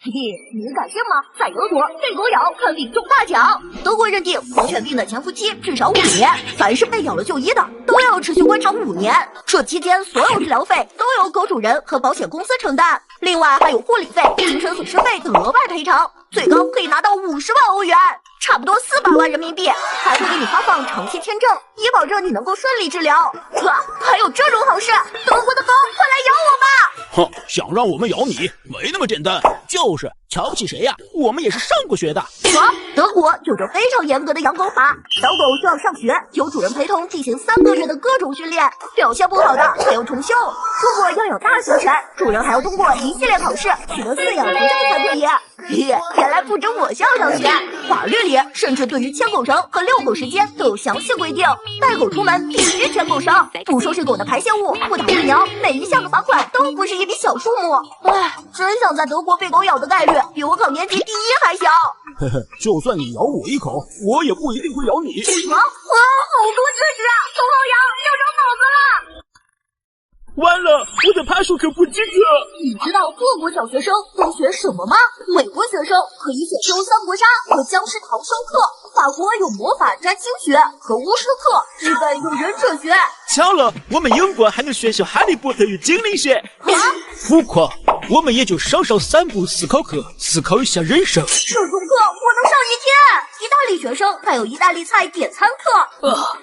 嘿嘿，你敢信吗？在德国被狗咬看病中大奖。德国认定狂犬病的潜伏期至少5年，凡是被咬了就医的都要持续观察5年。这期间所有治疗费都由狗主人和保险公司承担，另外还有护理费、精神损失费的额外赔偿，最高可以拿到50万欧元，差不多400万人民币。还会给你发放长期签证，以保证你能够顺利治疗。还有这种好事，德国的狗快来咬我吧！哼，想让我们咬你，没那么简单。就是瞧不起谁呀？我们也是上过学的。德国有着非常严格的养狗法，小狗需要上学，由主人陪同进行3个月的各种训练，表现不好的还要重修。如果要养大型犬，主人还要通过一系列考试，取得饲养执照才可以。原来不止我校上学，法律里甚至对于牵狗绳和遛狗时间都有详细规定，带狗出门必须牵狗绳，不收拾狗的排泄物，不打疫苗，每一项的罚款都不是一笔小数目。真想在德国被狗咬的概率比我考年级第1还小。嘿嘿，就算你咬我一口，我也不一定会咬你。好多知识啊，头好痒，要长脑子了。完了，我的爬树可不及格。你知道各国小学生都学什么吗？美国学生可以选修三国杀和僵尸逃生课，法国有魔法占星学和巫师课，日本有忍者学。巧了，我们英国还能选修哈利波特与精灵学。浮夸，我们也就少3步思考课，思考一下人生。这种课我能上1天。意大利学生还有意大利菜点餐课。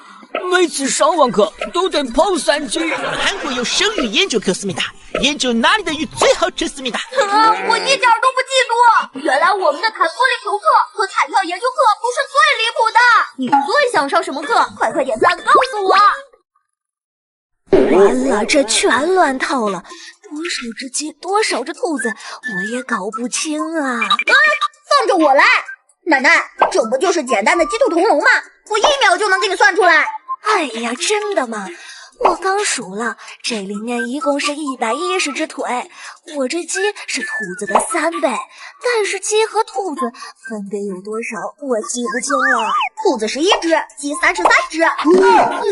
每次上完课都得跑3局。韩国有生育研究课，思密达，研究哪里的鱼最好吃，思密达。我一点都不嫉妒。原来我们的弹玻璃球课和彩票研究课不是最离谱的。你最想上什么课？快点赞告诉我。完了，这全乱套了，多少只鸡，多少只兔子，我也搞不清啊！放着我来，奶奶，这不就是简单的鸡兔同笼吗？我1秒就能给你算出来。哎呀，真的吗？我刚数了，这里面一共是110只腿，我这鸡是兔子的3倍，但是鸡和兔子分别有多少，我记不清了。兔子11只，鸡33只。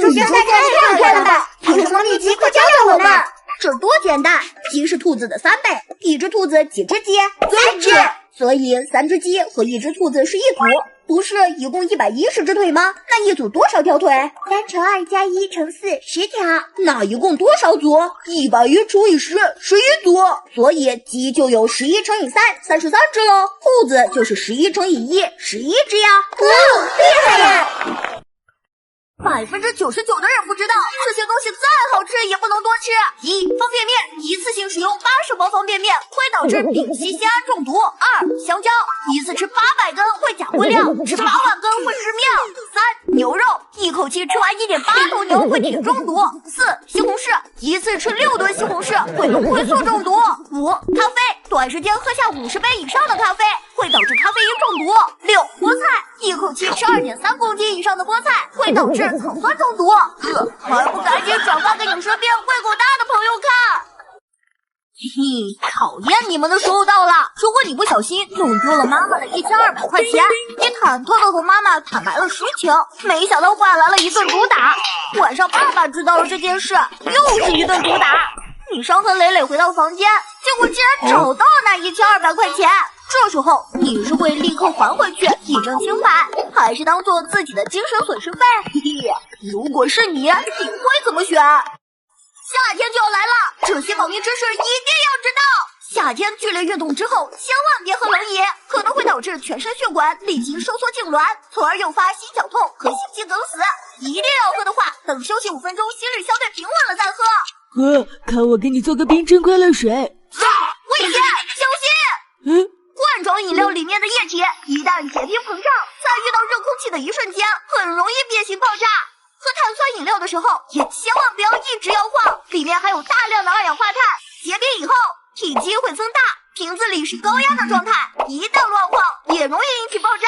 数学大家太快了吧？凭什么秘籍？快教教我们！这多简单，鸡是兔子的3倍，一只兔子几只鸡？3只，所以3只鸡和1只兔子是一组。不是一共110只腿吗？那一组多少条腿？3乘2加1乘4，10条。那一共多少组？110除以10，11组。所以鸡就有11乘以3，33只喽。兔子就是11乘以1，11只呀。厉害呀！99%的人不知道，这些东西再好吃也不能多吃。1. 方便面，一次性使用80包方便面会导致丙烯酰胺中毒。2. 香蕉，一次吃800根会钾过量，吃8万根会失命。3. 牛肉，一口气吃完1.8头牛会铁中毒。4. 西红柿，一次吃6吨西红柿会龙灰素中毒。5. 咖啡，短时间喝下50杯以上的咖啡会导致咖啡因中毒。6. 菠菜，一口气吃2.3公斤以上的菠菜会导致草酸中毒。还不赶紧转发给你身边胃口大的朋友看！讨厌你们的时候到了！如果你不小心弄丢了妈妈的1200块钱，你忐忑的和妈妈坦白了实情，没想到换来了一顿毒打。晚上爸爸知道了这件事，又是一顿毒打。你伤痕累累回到房间，结果竟然找到那1200块钱。这时候你是会立刻还回去以证清白，还是当做自己的精神损失费？如果是你会怎么选？夏天就要来了，这些保命知识一定要知道。夏天剧烈运动之后，千万别喝冷饮，可能会导致全身血管立即收缩痉挛，从而诱发心绞痛和心肌梗死。一定要喝的话，等休息5分钟，心率相对平稳了再喝。哥，看我给你做个冰镇快乐水。危险，小心！罐装饮料里面的液体一旦结冰膨胀，在遇到热空气的一瞬间，很容易变形爆炸。喝碳酸饮料的时候，也千万不要一直摇晃，里面含有大量的二氧化碳，结冰以后体积会增大，瓶子里是高压的状态，一旦乱晃也容易引起爆炸。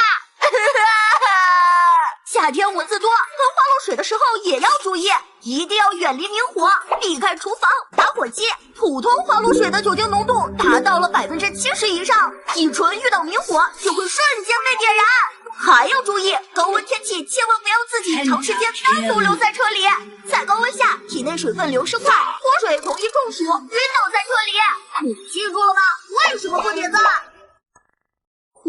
夏天蚊子多，喝花露水的时候也要注意，一定要远离明火，避开厨房、打火机。普通花露水的酒精浓度达到了70%以上，乙醇遇到明火就会瞬间被点燃。还要注意，高温天气千万不要自己长时间单独留在车里，在高温下体内水分流失快，脱水容易中暑、晕倒在车里。你记住了吗？为什么不点赞？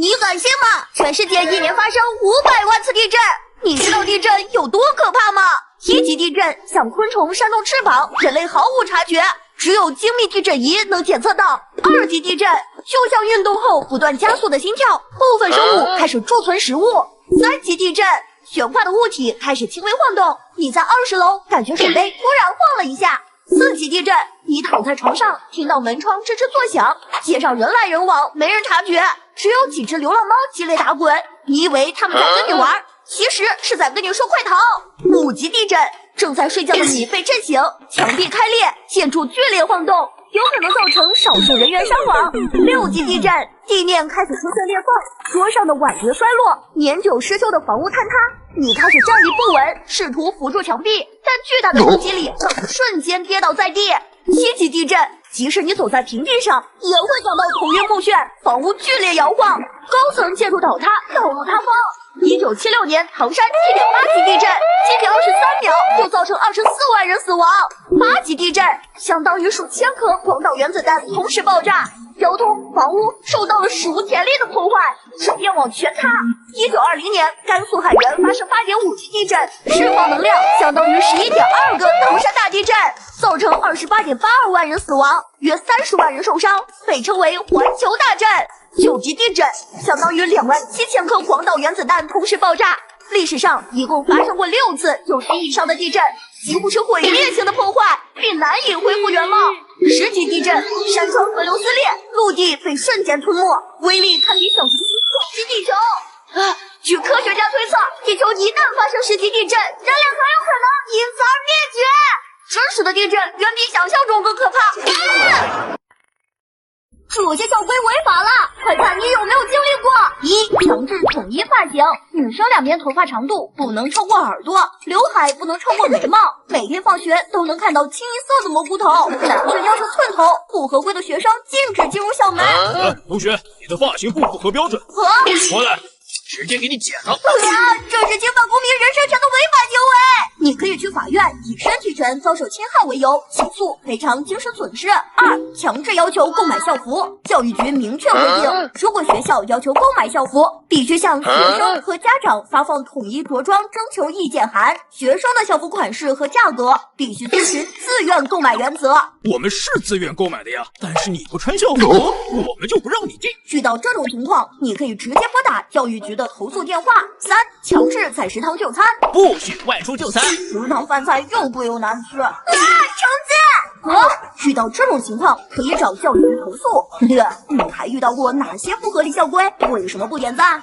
你敢信吗？全世界一年发生500万次地震，你知道地震有多可怕吗？1级地震像昆虫扇动翅膀，人类毫无察觉，只有精密地震仪能检测到。2级地震就像运动后不断加速的心跳，部分生物开始贮存食物。3级地震，悬挂的物体开始轻微晃动，你在20楼感觉水杯突然晃了一下。4级地震，你躺在床上，听到门窗吱吱作响，街上人来人往，没人察觉，只有几只流浪猫激烈打滚，你以为他们在跟你玩，其实是在跟你说快逃。5级地震，正在睡觉的你被震醒，墙壁开裂，建筑剧烈晃动，有可能造成少数人员伤亡。6级地震，地面开始出现裂缝，桌上的碗碟摔落，年久失修的房屋坍塌，你开始站立不稳，试图扶住墙壁，但巨大的冲击力让你瞬间跌倒在地。7级地震，即使你走在平地上，也会感到头晕目眩，房屋剧烈摇晃，高层建筑倒塌，道路塌方。1976年唐山7.8级地震，仅仅23秒就造成24万人死亡。8级地震相当于数千颗广岛原子弹同时爆炸，交通、房屋受到了史无前例的破坏，水电网全塌。1920年甘肃海原发生8.5级地震，释放能量相当于11.2个唐山大地震，造成28.82万人死亡，约30万人受伤，被称为环球大震。9级地震相当于27000颗广岛原子弹同时爆炸，历史上一共发生过6次9级以上的地震，几乎是毁灭性的破坏，并难以恢复原貌。10级地震，山川河流撕裂，陆地被瞬间吞没，威力堪比小行星撞击地球。据科学家推测，地球一旦发生10级地震，人类很有可能因此而灭绝。真实的地震远比想象中更可怕。这些校规违法了，快看你有没有经历过。1. 强制统一发型，女生两边头发长度不能超过耳朵，刘海不能超过眉毛，每天放学都能看到清一色的蘑菇头，男生要求寸头，不合规的学生禁止进入校门。同学，你的发型不符合标准，过来，直接给你剪了。这是侵犯公民人身权的违法行为。你可以去法院以身体权遭受侵害为由起诉赔偿精神损失。2. 强制要求购买校服，教育局明确规定，如果学校要求购买校服，必须向学生和家长发放统一着装征求意见函，学生的校服款式和价格必须遵循自愿购买原则。我们是自愿购买的呀，但是你不穿校服，我们就不让你进。遇到这种情况，你可以直接拨打教育局的投诉电话。3. 强制在食堂就餐，不许外出就餐。食堂饭菜又贵又难吃。成绩！遇到这种情况，可以找教育局投诉。你还遇到过哪些不合理校规？为什么不点赞？